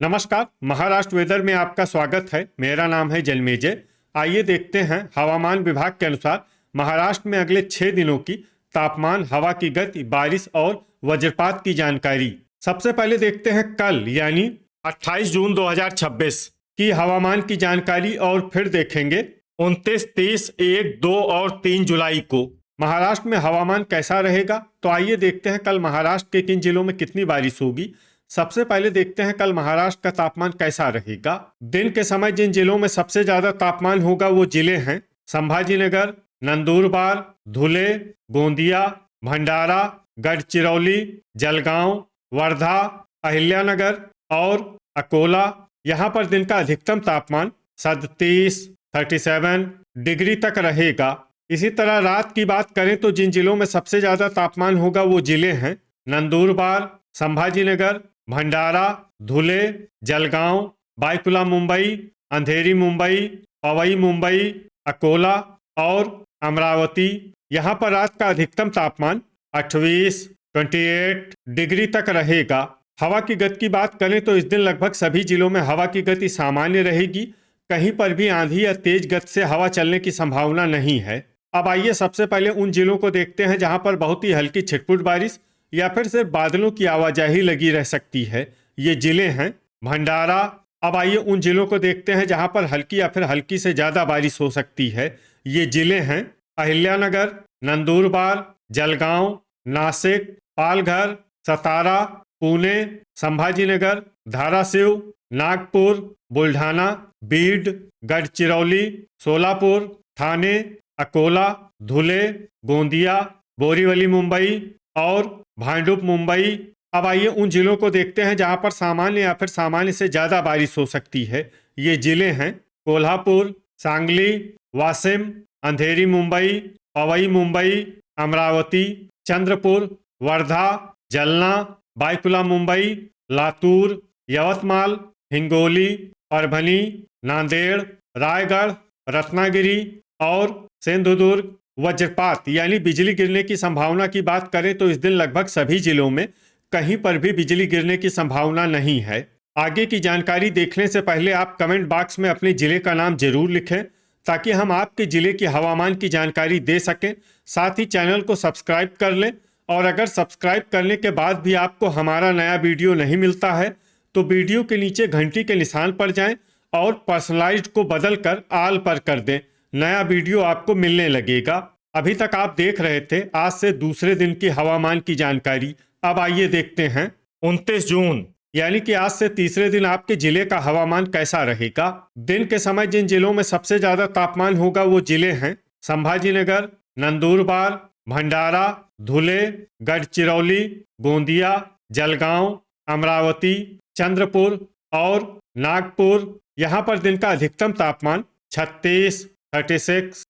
नमस्कार। महाराष्ट्र वेदर में आपका स्वागत है। मेरा नाम है जलमेजय। आइए देखते हैं हवामान विभाग के अनुसार महाराष्ट्र में अगले 6 दिनों की तापमान, हवा की गति, बारिश और वज्रपात की जानकारी। सबसे पहले देखते हैं कल यानी 28 जून 2026 की हवामान की जानकारी और फिर देखेंगे 29, 30, 1, 2 और 3 जुलाई को महाराष्ट्र में हवामान कैसा रहेगा। तो आइए देखते हैं कल महाराष्ट्र के किन जिलों में कितनी बारिश होगी। सबसे पहले देखते हैं कल महाराष्ट्र का तापमान कैसा रहेगा। दिन के समय जिन जिलों में सबसे ज्यादा तापमान होगा वो जिले हैं संभाजीनगर, नंदुरबार, धुले, गोंदिया, भंडारा, गढ़चिरौली, जलगांव, वर्धा, अहिल्यानगर और अकोला। यहाँ पर दिन का अधिकतम तापमान 37 डिग्री तक रहेगा। इसी तरह रात की बात करें तो जिन जिलों में सबसे ज्यादा तापमान होगा वो जिले हैं नंदुरबार, संभाजीनगर, भंडारा, धुले, जलगांव, बायकुला मुंबई, अंधेरी मुंबई, पवई मुंबई, अकोला और अमरावती। यहाँ पर रात का अधिकतम तापमान 28 डिग्री तक रहेगा। हवा की गति की बात करें तो इस दिन लगभग सभी जिलों में हवा की गति सामान्य रहेगी। कहीं पर भी आंधी या तेज गति से हवा चलने की संभावना नहीं है। अब आइए सबसे पहले उन जिलों को देखते हैं जहां पर बहुत ही हल्की छिटपुट बारिश या फिर सिर्फ बादलों की आवाजाही लगी रह सकती है। ये जिले हैं भंडारा। अब आइए उन जिलों को देखते हैं जहां पर हल्की या फिर हल्की से ज्यादा बारिश हो सकती है। ये जिले हैं अहिल्यानगर, नंदुरबार, जलगांव, नासिक, पालघर, सतारा, पुणे, संभाजीनगर, धाराशिव, नागपुर, बुल्ढाना, बीड, गढ़चिरौली, सोलापुर, थाने, अकोला, धुले, गोंदिया, बोरीवली मुंबई और भांडुप मुंबई। अब आइए उन जिलों को देखते हैं जहां पर सामान्य या फिर सामान्य से ज्यादा बारिश हो सकती है। ये जिले हैं कोल्हापुर, सांगली, वाशिम, अंधेरी मुंबई, पवई मुंबई, अमरावती, चंद्रपुर, वर्धा, जलना, बायकुला मुंबई, लातूर, यवतमाल, हिंगोली, परभनी, नांदेड़, रायगढ़, रत्नागिरी और सिंधुदुर्ग। वज्रपात यानी बिजली गिरने की संभावना की बात करें तो इस दिन लगभग सभी जिलों में कहीं पर भी बिजली गिरने की संभावना नहीं है। आगे की जानकारी देखने से पहले आप कमेंट बॉक्स में अपने जिले का नाम जरूर लिखें ताकि हम आपके जिले की हवामान की जानकारी दे सकें। साथ ही चैनल को सब्सक्राइब कर लें और अगर सब्सक्राइब करने के बाद भी आपको हमारा नया वीडियो नहीं मिलता है तो वीडियो के नीचे घंटी के निशान पर जाएं और पर्सनलाइज्ड को बदल कर ऑल पर कर दें। नया वीडियो आपको मिलने लगेगा। अभी तक आप देख रहे थे आज से दूसरे दिन की हवामान की जानकारी। अब आइए देखते हैं 29 जून यानी कि आज से तीसरे दिन आपके जिले का हवामान कैसा रहेगा। दिन के समय जिन जिलों में सबसे ज्यादा तापमान होगा वो जिले हैं संभाजीनगर, नंदुरबार, भंडारा, धुले, गढ़चिरौली, गोंदिया, जलगांव, अमरावती, चंद्रपुर और नागपुर। यहाँ पर दिन का अधिकतम तापमान 36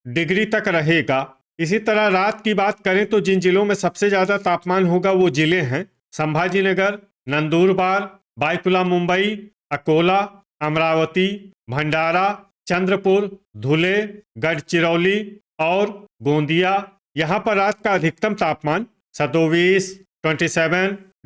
डिग्री तक रहेगा। इसी तरह रात की बात करें तो जिन जिलों में सबसे ज्यादा तापमान होगा वो जिले हैं संभाजीनगर, नंदुरबार, बायकुला मुंबई, अकोला, अमरावती, भंडारा, चंद्रपुर, धुले, गढ़चिरौली और गोंदिया। यहाँ पर रात का अधिकतम तापमान 27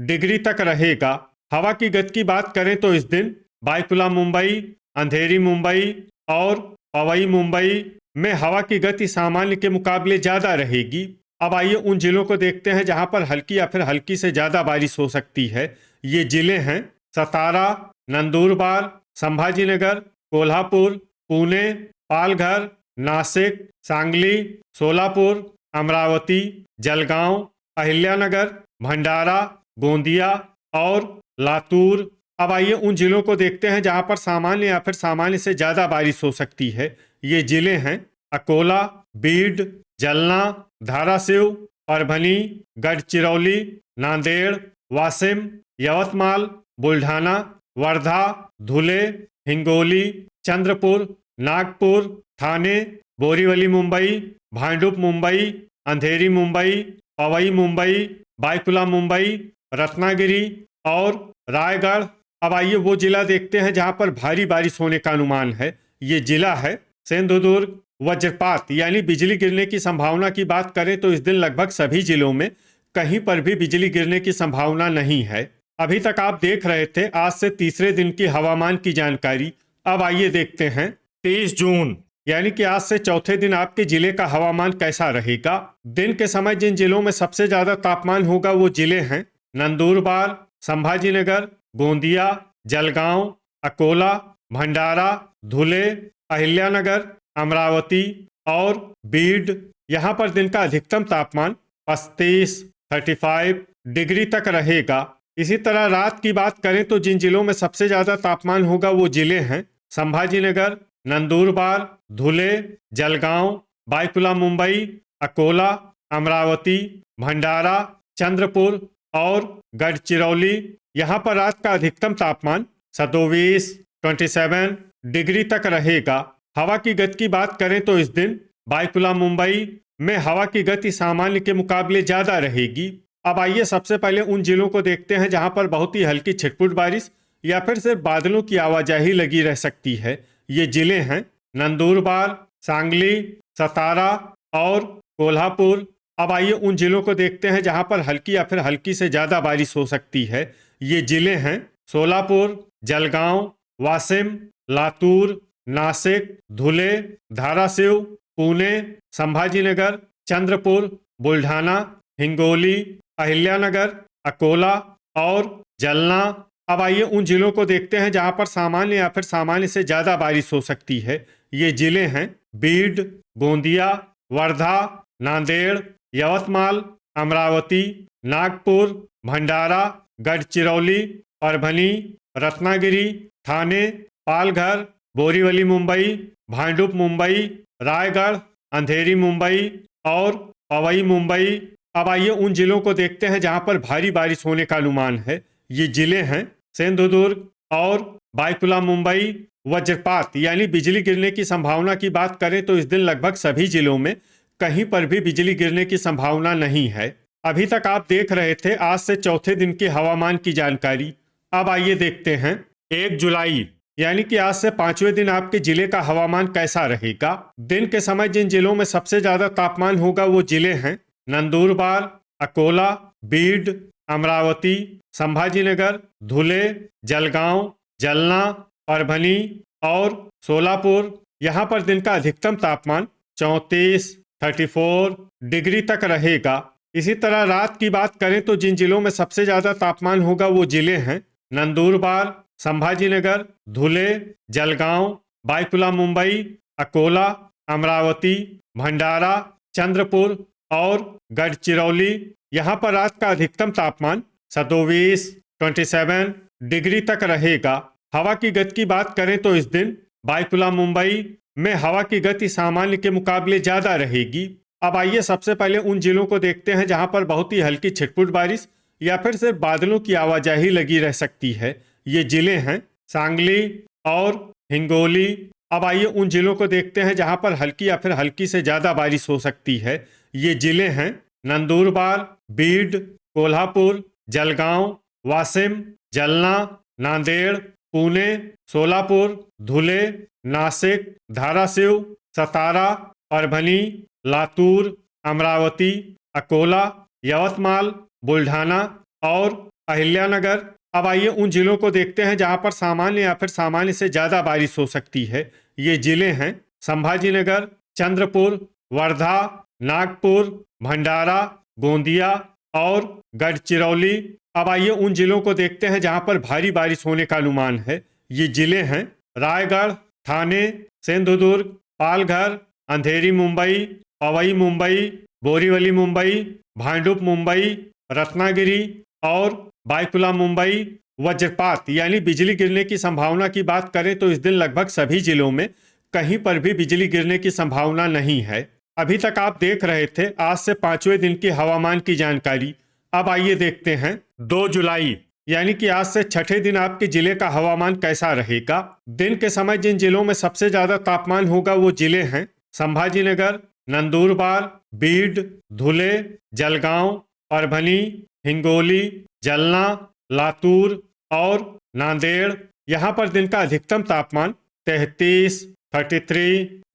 डिग्री तक रहेगा। हवा की गति की बात करें तो इस दिन बायकुला मुंबई, अंधेरी मुंबई और पवई मुंबई में हवा की गति सामान्य के मुकाबले ज्यादा रहेगी। अब आइए उन जिलों को देखते हैं जहां पर हल्की या फिर हल्की से ज्यादा बारिश हो सकती है। ये जिले हैं सतारा, नंदुरबार, संभाजीनगर, कोल्हापुर, पुणे, पालघर, नासिक, सांगली, सोलापुर, अमरावती, जलगांव, अहिल्यानगर, भंडारा, गोंदिया और लातूर। अब आइए उन जिलों को देखते हैं जहां पर सामान्य या फिर सामान्य से ज्यादा बारिश हो सकती है। ये जिले हैं अकोला, बीड, जलना, धाराशिव, परभनी, गढ़चिरौली, नांदेड़, वाशिम, यवतमाल, बुल्ढाना, वर्धा, धुले, हिंगोली, चंद्रपुर, नागपुर, थाने, बोरीवली मुंबई, भांडुप मुंबई, अंधेरी मुंबई, पवई मुंबई, बायकुला मुंबई, रत्नागिरी और रायगढ़। अब आइए वो जिला देखते हैं जहां पर भारी बारिश होने का अनुमान है। ये जिला है सिंधुदुर्ग। वज्रपात यानी बिजली गिरने की संभावना की बात करें तो इस दिन लगभग सभी जिलों में कहीं पर भी बिजली गिरने की संभावना नहीं है। अभी तक आप देख रहे थे आज से तीसरे दिन की हवामान की जानकारी। अब आइए देखते हैं 23 जून यानी कि आज से चौथे दिन आपके जिले का हवामान कैसा रहेगा। दिन के समय जिन जिलों में सबसे ज्यादा तापमान होगा वो जिले हैं नंदुरबार, संभाजीनगर, गोंदिया, जलगांव, अकोला, भंडारा, धुले, अहिल्यानगर, अमरावती और बीड। यहाँ पर दिन का अधिकतम तापमान 35 डिग्री तक रहेगा। इसी तरह रात की बात करें तो जिन जिलों में सबसे ज्यादा तापमान होगा वो जिले हैं संभाजीनगर, नंदुरबार, धुले, जलगांव, बायकुला मुंबई, अकोला, अमरावती, भंडारा, चंद्रपुर और गढ़चिरौली। यहाँ पर रात का अधिकतम तापमान 27 डिग्री तक रहेगा। हवा की गति की बात करें तो इस दिन बायकुला मुंबई में हवा की गति सामान्य के मुकाबले ज्यादा रहेगी। अब आइए सबसे पहले उन जिलों को देखते हैं जहां पर बहुत ही हल्की छिटपुट बारिश या फिर सिर्फ बादलों की आवाजाही लगी रह सकती है। ये जिले हैं नंदुरबार, सांगली, सतारा और कोल्हापुर। अब आइए उन जिलों को देखते हैं जहां पर हल्की या फिर हल्की से ज्यादा बारिश हो सकती है। ये जिले हैं सोलापुर, जलगांव, वाशिम, लातूर, नासिक, धुले, धाराशिव, पुणे, संभाजीनगर, चंद्रपुर, बुल्ढाना, हिंगोली, अहिल्यानगर, अकोला और जलना। अब आइए उन जिलों को देखते हैं जहां पर सामान्य या फिर सामान्य से ज्यादा बारिश हो सकती है। ये जिले हैं बीड, गोंदिया, वर्धा, नांदेड़, यवतमाल, अमरावती, नागपुर, भंडारा, गढ़चिरौली, परभनी, रत्नागिरी, ठाणे, पालघर, बोरीवली मुंबई, भांडुप मुंबई, रायगढ़, अंधेरी मुंबई और पवई मुंबई। अब आइए उन जिलों को देखते हैं जहां पर भारी बारिश होने का अनुमान है। ये जिले हैं सिंधुदुर्ग और बायकुला मुंबई। वज्रपात यानी बिजली गिरने की संभावना की बात करें तो इस दिन लगभग सभी जिलों में कहीं पर भी बिजली गिरने की संभावना नहीं है। अभी तक आप देख रहे थे आज से चौथे दिन की हवामान की जानकारी। अब आइए देखते हैं 1 जुलाई यानी कि आज से पांचवें दिन आपके जिले का हवामान कैसा रहेगा। दिन के समय जिन जिलों में सबसे ज्यादा तापमान होगा वो जिले हैं नंदुरबार, अकोला, बीड, अमरावती, संभाजीनगर, धुले, जलगांव, जलना, परभनी और सोलापुर। यहाँ पर दिन का अधिकतम तापमान 34 डिग्री तक रहेगा। इसी तरह रात की बात करें तो जिन जिलों में सबसे ज्यादा तापमान होगा वो जिले हैं नंदुरबार, संभाजीनगर, धुले, जलगांव, बायकुला मुंबई, अकोला, अमरावती, भंडारा, चंद्रपुर और गढ़चिरौली। यहाँ पर रात का अधिकतम तापमान 27 डिग्री तक रहेगा। हवा की गति की बात करें तो इस दिन बायकुला मुंबई में हवा की गति सामान्य के मुकाबले ज्यादा रहेगी। अब आइए सबसे पहले उन जिलों को देखते हैं जहां पर बहुत ही हल्की छिटपुट बारिश या फिर सिर्फ बादलों की आवाजाही लगी रह सकती है। ये जिले हैं सांगली और हिंगोली। अब आइए उन जिलों को देखते हैं जहां पर हल्की या फिर हल्की से ज्यादा बारिश हो सकती है। ये जिले हैं नंदुरबार, बीड, कोल्हापुर, जलगांव, वाशिम, जलना, नांदेड़, पुणे, सोलापुर, धुले, नासिक, धाराशिव, सतारा, परभनी, लातूर, अमरावती, अकोला, यवतमाल, बुल्ढाना और अहिल्यानगर। अब आइए उन जिलों को देखते हैं जहां पर सामान्य या फिर सामान्य से ज्यादा बारिश हो सकती है। ये जिले हैं संभाजीनगर, चंद्रपुर, वर्धा, नागपुर, भंडारा, गोंदिया और गढ़चिरौली। अब आइए उन जिलों को देखते हैं जहां पर भारी बारिश होने का अनुमान है। ये जिले हैं रायगढ़, ठाणे, सिंधुदुर्ग, पालघर, अंधेरी मुंबई, पवई मुंबई, बोरीवली मुंबई, भांडुप मुंबई, रत्नागिरी और बायकुला मुंबई। वज्रपात यानी बिजली गिरने की संभावना की बात करें तो इस दिन लगभग सभी जिलों में कहीं पर भी बिजली गिरने की संभावना नहीं है। अभी तक आप देख रहे थे आज से पांचवें दिन की हवामान की जानकारी। अब आइए देखते हैं 2 जुलाई यानी कि आज से छठे दिन आपके जिले का हवामान कैसा रहेगा। दिन के समय जिन जिलों में सबसे ज्यादा तापमान होगा वो जिले हैं संभाजीनगर, नंदुरबार, बीड, धुले, जलगांव, परभनी, हिंगोली, जलना, लातूर और नांदेड़। यहाँ पर दिन का अधिकतम तापमान 33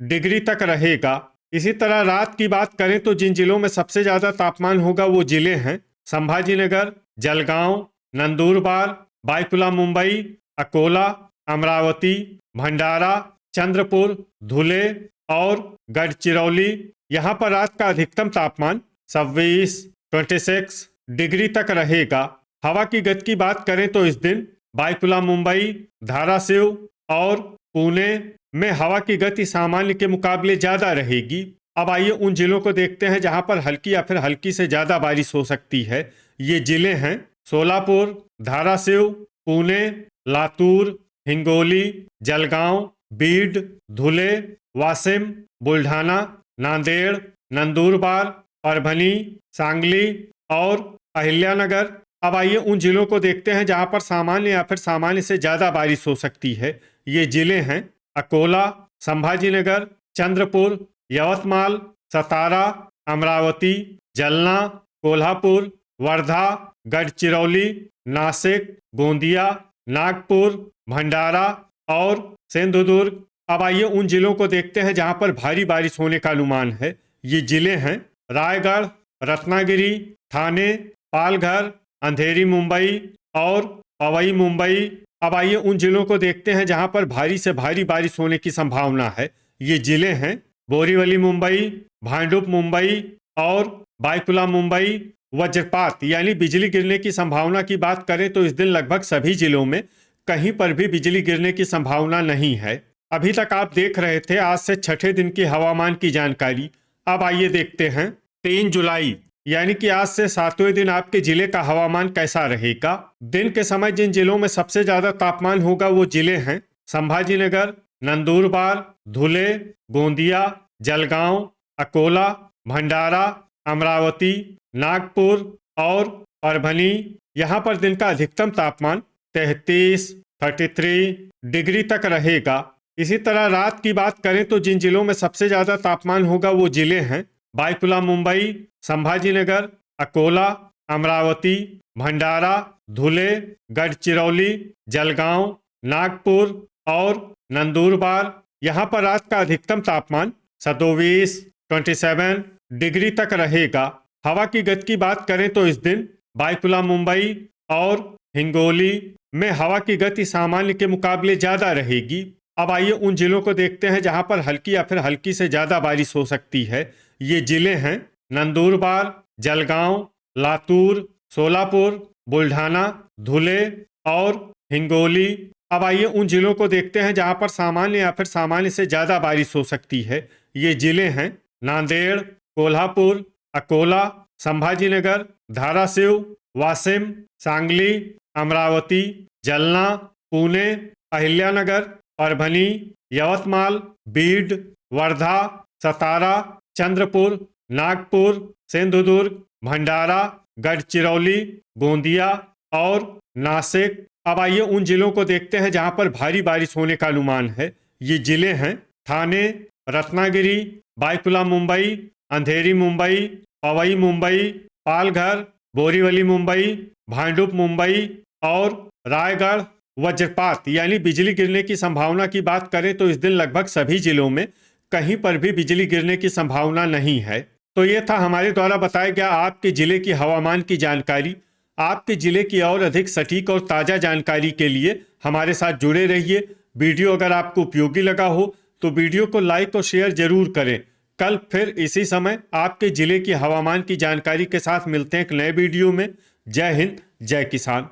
डिग्री तक रहेगा। इसी तरह रात की बात करें तो जिन जिलों में सबसे ज्यादा तापमान होगा वो जिले हैं संभाजीनगर, जलगांव, नंदुरबार, बायकुला मुंबई, अकोला, अमरावती, भंडारा, चंद्रपुर, धुले और गढ़चिरौली। यहाँ पर रात का अधिकतम तापमान 26 डिग्री तक रहेगा। हवा की गति की बात करें तो इस दिन बायकुला मुंबई, धाराशिव और पुणे में हवा की गति सामान्य के मुकाबले ज्यादा रहेगी। अब आइए उन जिलों को देखते हैं जहां पर हल्की या फिर हल्की से ज्यादा बारिश हो सकती है। ये जिले हैं सोलापुर, धाराशिव, पुणे, लातूर, हिंगोली, जलगांव, बीड, धुले, वाशिम, बुल्ढाना, नांदेड़, नंदुरबार, परभनी, सांगली और अहिल्यानगर। अब आइए उन जिलों को देखते हैं जहां पर सामान्य या फिर सामान्य से ज्यादा बारिश हो सकती है। ये जिले हैं अकोला, संभाजीनगर, चंद्रपुर, यवतमाल, सतारा, अमरावती, जलना, कोल्हापुर, वर्धा, गढ़चिरौली, नासिक, गोंदिया, नागपुर, भंडारा और सिंधुदुर्ग। अब आइए उन जिलों को देखते हैं जहां पर भारी बारिश होने का अनुमान है। ये जिले हैं रायगढ़, रत्नागिरी, ठाणे, पालघर, अंधेरी मुंबई और पवई मुंबई। अब आइए उन जिलों को देखते हैं जहां पर भारी से भारी बारिश होने की संभावना है। ये जिले हैं बोरीवली मुंबई, भांडुप मुंबई और बायकुला मुंबई। वज्रपात यानी बिजली गिरने की संभावना की बात करें तो इस दिन लगभग सभी जिलों में कहीं पर भी बिजली गिरने की संभावना नहीं है। अभी तक आप देख रहे थे आज से छठे दिन की हवामान की जानकारी। अब आइए देखते हैं 3 जुलाई यानी कि आज से 7वें दिन आपके जिले का हवामान कैसा रहेगा। दिन के समय जिन जिलों में सबसे ज्यादा तापमान होगा वो जिले हैं संभाजीनगर, नंदुरबार, धुले, गोंदिया, जलगांव, अकोला, भंडारा, अमरावती, नागपुर और परभनी। यहाँ पर दिन का अधिकतम तापमान 33 डिग्री तक रहेगा। इसी तरह रात की बात करें तो जिन जिलों में सबसे ज्यादा तापमान होगा वो जिले हैं बायकुला मुंबई, संभाजीनगर, अकोला, अमरावती, भंडारा, धुले, गढ़चिरौली, जलगांव, नागपुर और नंदुरबार। यहाँ पर रात का अधिकतम तापमान 27 डिग्री तक रहेगा। हवा की गति की बात करें तो इस दिन बायकुला मुंबई और हिंगोली में हवा की गति सामान्य के मुकाबले ज्यादा रहेगी। अब आइए उन जिलों को देखते हैं जहां पर हल्की या फिर हल्की से ज्यादा बारिश हो सकती है। ये जिले हैं नंदुरबार, जलगांव, लातूर, सोलापुर, बुल्ढाना, धुले और हिंगोली। अब आइए उन जिलों को देखते हैं जहां पर सामान्य या फिर सामान्य से ज्यादा बारिश हो सकती है। ये जिले हैं नांदेड़, कोल्हापुर, अकोला, संभाजीनगर, धाराशिव, वाशिम, सांगली, अमरावती, जलना, पुणे, अहिल्यानगर, परभनी, यवतमाल, बीड, वर्धा, सतारा, चंद्रपुर, नागपुर, सिंधुदुर्ग, भंडारा, गढ़चिरौली, गोंदिया और नासिक। अब आइए उन जिलों को देखते हैं जहां पर भारी बारिश होने का अनुमान है। ये जिले हैं ठाणे, रत्नागिरी, बायकुला मुंबई, अंधेरी मुंबई, पवई मुंबई, पालघर, बोरीवली मुंबई, भांडुप मुंबई और रायगढ़। वज्रपात यानी बिजली गिरने की संभावना की बात करें तो इस दिन लगभग सभी जिलों में कहीं पर भी बिजली गिरने की संभावना नहीं है। तो ये था हमारे द्वारा बताया गया आपके जिले की हवामान की जानकारी। आपके जिले की और अधिक सटीक और ताज़ा जानकारी के लिए हमारे साथ जुड़े रहिए। वीडियो अगर आपको उपयोगी लगा हो तो वीडियो को लाइक और शेयर जरूर करें। कल फिर इसी समय आपके जिले की हवामान की जानकारी के साथ मिलते हैं एक नए वीडियो में। जय हिंद, जय किसान।